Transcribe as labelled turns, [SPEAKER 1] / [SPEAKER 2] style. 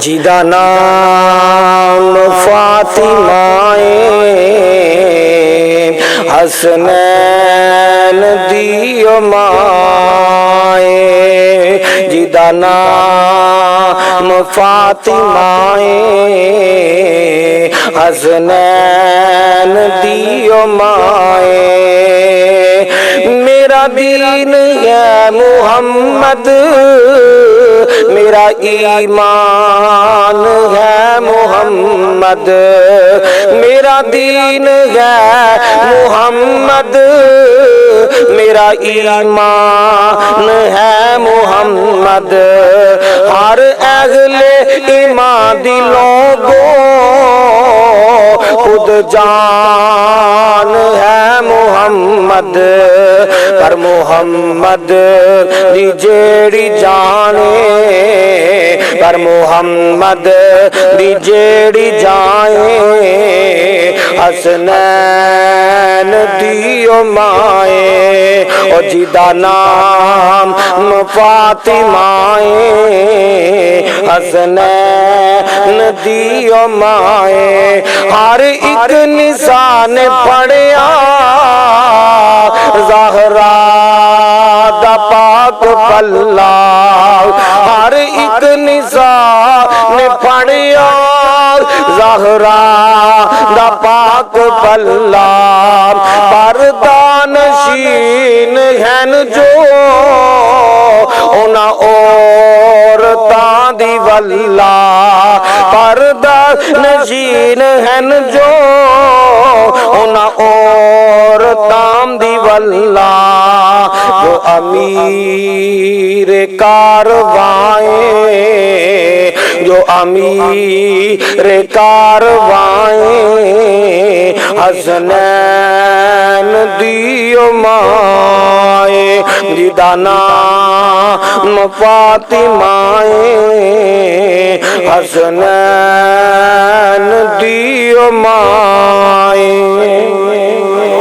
[SPEAKER 1] जिदा नाम फातिमाए हसनैन दियो माए, जिदा नाम फातिमाए हसनैन दियो माए। मेरा दीन है मुहम्मद, मेरा ईमान है मुहम्मद, मेरा दीन है मुहम्मद, मेरा ईमान है मुहम्मद। हर अहले ईमान दिलों को खुद जान है मुहम्मद, पर मुहम्मद दी जेड़ी जाने, पर मुहम्मद दी जेड़ी जाए हसनैन दियो माए। ओ जिदा नाम फातिमाए हसनैन दियो माए। हर एक निशान पढ़िया ज़हरा दा पाक पल्ला, हर एक निशान पढ़िया ज़हरा दा पाक पल्ला। पर्दा नशीन हैन जो उना औरतां दी वल्ला, पर्दा नशीन हैन जो उना औरतां दी वल्ला। जो अमीर कारवाए, जो अमीर कारवाए हसनैन दियो माए। जिदा नाम फातिमाए हसनैन दियो माए।